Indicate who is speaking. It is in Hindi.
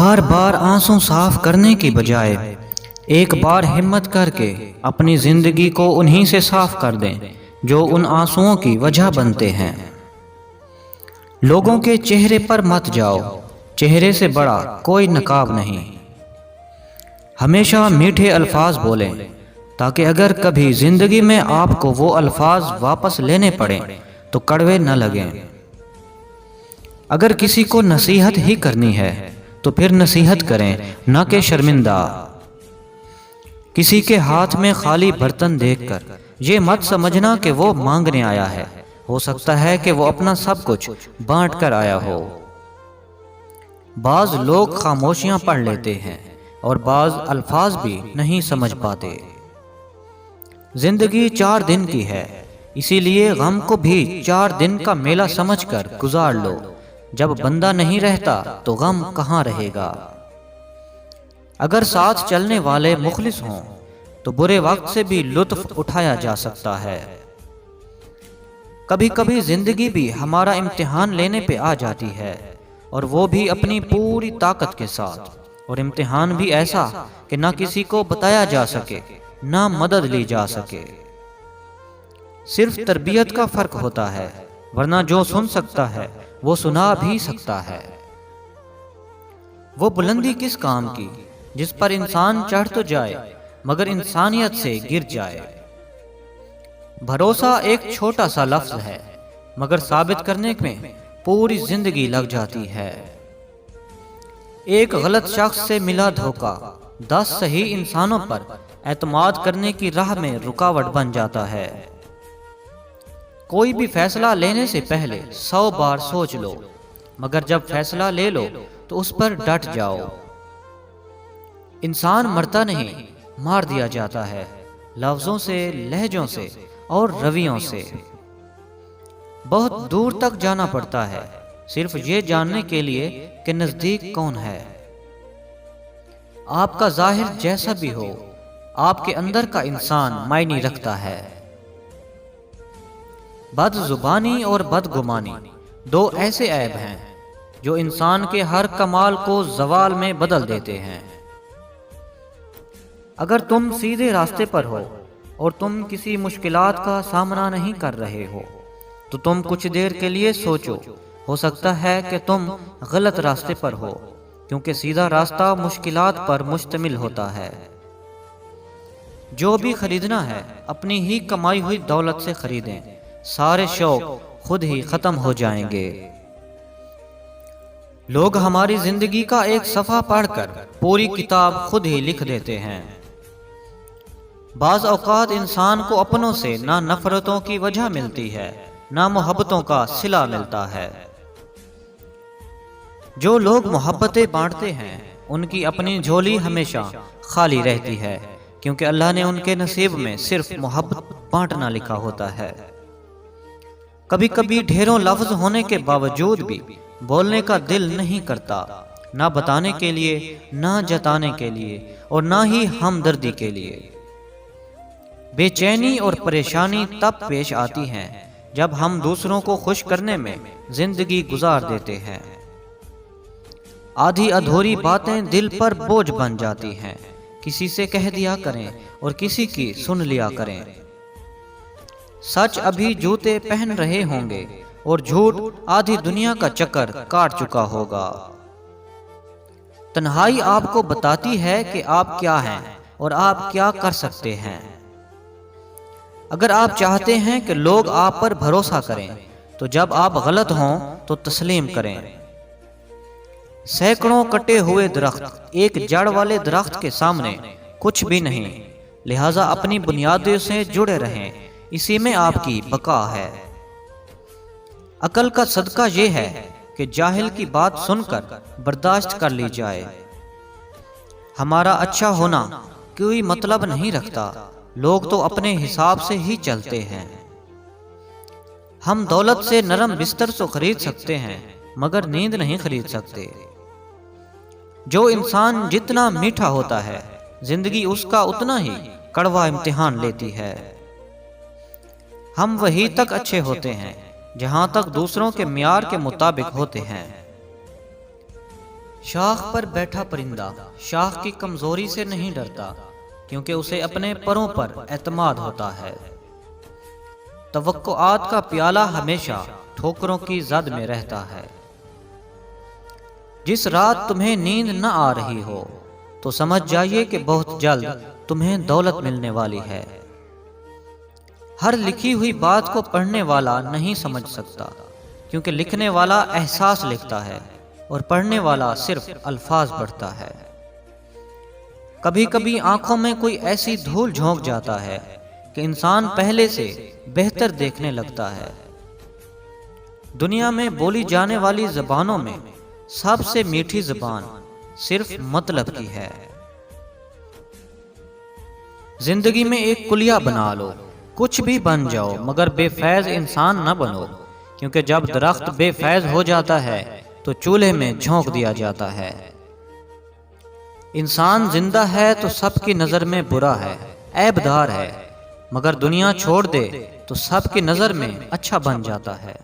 Speaker 1: बार बार आंसू साफ करने की बजाय एक बार हिम्मत करके अपनी जिंदगी को उन्हीं से साफ कर दें जो उन आंसुओं की वजह बनते हैं। लोगों के चेहरे पर मत जाओ, चेहरे से बड़ा कोई नकाब नहीं। हमेशा मीठे अल्फाज बोलें ताकि अगर कभी जिंदगी में आपको वो अल्फाज वापस लेने पड़े तो कड़वे न लगें। अगर किसी को नसीहत ही करनी है तो फिर नसीहत करें, न कि शर्मिंदा। किसी के हाथ में खाली बर्तन देखकर ये मत समझना कि वो मांगने आया है। हो सकता है कि वो अपना सब कुछ बांट कर आया हो। बाज लोग खामोशियां पढ़ लेते हैं और बाज अल्फाज भी नहीं समझ पाते। जिंदगी 4 दिन की है, इसीलिए गम को भी 4 दिन का मेला समझकर गुजार लो। जब बंदा नहीं रहता तो गम कहाँ रहेगा। अगर साथ चलने वाले मुखलिस हों तो बुरे वक्त से भी लुत्फ उठाया जा सकता है। कभी कभी जिंदगी भी हमारा इम्तिहान लेने पे आ जाती है, और वो भी अपनी पूरी ताकत के साथ। और इम्तिहान भी ऐसा कि ना किसी को बताया जा सके, ना मदद ली जा सके। सिर्फ तरबियत का फर्क होता है, वरना जो सुन सकता है वो सुना भी सकता है। वो बुलंदी किस काम की जिस पर इंसान चढ़ तो जाए मगर इंसानियत से गिर जाए। भरोसा एक छोटा सा लफ्ज है, मगर साबित करने में पूरी जिंदगी लग जाती है। एक गलत शख्स से मिला धोखा 10 सही इंसानों पर एतमाद करने की राह में रुकावट बन जाता है। कोई भी फैसला लेने से पहले 100 बार सोच लो, मगर जब फैसला ले लो तो उस पर डट जाओ। इंसान मरता नहीं, मार दिया जाता है, लफ्जों से, लहजों से और रवैयों से। बहुत दूर तक जाना पड़ता है सिर्फ ये जानने के लिए कि नजदीक कौन है। आपका जाहिर जैसा भी हो, आपके अंदर का इंसान मायने रखता है। बदजुबानी और बदगुमानी 2 ऐसे ऐब हैं जो इंसान के हर कमाल को जवाल में बदल देते हैं। अगर तुम सीधे रास्ते पर हो और तुम किसी मुश्किलात का सामना नहीं कर रहे हो तो तुम कुछ देर के लिए सोचो। हो सकता है कि तुम गलत रास्ते पर हो, क्योंकि सीधा रास्ता मुश्किलात पर मुश्तमिल होता है। जो भी खरीदना है अपनी ही कमाई हुई दौलत से खरीदें, सारे शौक खुद ही खत्म हो जाएंगे। लोग हमारी जिंदगी का एक सफ़ा पढ़कर पूरी किताब खुद ही लिख देते हैं। बाज़ औक़ात इंसान को अपनों से ना नफरतों की वजह मिलती है, ना मोहब्बतों का सिला मिलता है। जो लोग मोहब्बतें बांटते हैं उनकी अपनी झोली हमेशा खाली रहती है, क्योंकि अल्लाह ने उनके नसीब में सिर्फ मोहब्बत बांटना लिखा होता है। कभी कभी ढेरों लफ्ज होने के बावजूद भी बोलने का दिल नहीं करता, ना बताने के लिए, ना जताने के लिए, और ना ही हमदर्दी के लिए। बेचैनी और परेशानी तब पेश आती है जब हम दूसरों को खुश करने में जिंदगी गुजार देते हैं। आधी अधूरी बातें दिल पर बोझ बन जाती हैं। किसी से कह दिया करें और किसी की सुन लिया करें। सच अभी जूते पहन रहे होंगे और झूठ आधी दुनिया का चक्कर काट चुका होगा। तन्हाई आपको बताती है कि आप क्या हैं और आप क्या कर सकते हैं। अगर आप चाहते हैं कि लोग आप पर भरोसा करें तो जब आप गलत हों तो तस्लीम करें। सैकड़ों कटे हुए दरख्त एक जड़ वाले दरख्त के सामने कुछ भी नहीं, लिहाजा अपनी बुनियादों से जुड़े रहें, इसी में आपकी बका है। अकल का सदका ये है कि जाहिल की बात सुनकर बर्दाश्त कर ली जाए। हमारा अच्छा होना कोई मतलब नहीं रखता, लोग तो अपने हिसाब से ही चलते हैं। हम दौलत से नरम बिस्तर तो खरीद सकते हैं मगर नींद नहीं खरीद सकते। जो इंसान जितना मीठा होता है जिंदगी उसका उतना ही कड़वा इम्तिहान लेती है। हम वहीं तक अच्छे होते हैं जहां तक दूसरों के मियार के मुताबिक होते हैं। शाख पर बैठा परिंदा शाख की कमजोरी से नहीं डरता, क्योंकि उसे अपने परों पर एतमाद होता है। तवक्कुआत का प्याला हमेशा ठोकरों की जद में रहता है। जिस रात तुम्हें नींद न आ रही हो तो समझ जाइए कि बहुत जल्द तुम्हें दौलत मिलने वाली है। हर लिखी हुई बात को पढ़ने वाला नहीं समझ सकता, क्योंकि लिखने वाला एहसास लिखता है और पढ़ने वाला सिर्फ अल्फाज पढ़ता है। कभी कभी आंखों में कोई ऐसी धूल झोंक जाता है कि इंसान पहले से बेहतर देखने लगता है। दुनिया में बोली जाने वाली जबानों में सबसे मीठी जबान सिर्फ मतलब की है। जिंदगी में एक कुलिया बना लो, कुछ भी बन जाओ, मगर बेफैज इंसान न बनो, क्योंकि जब दरख्त बेफैज हो जाता है तो चूल्हे में झोंक दिया जाता है। इंसान जिंदा है तो सबकी नजर में बुरा है, ऐबदार है, मगर दुनिया छोड़ दे तो सबकी नजर में अच्छा बन जाता है।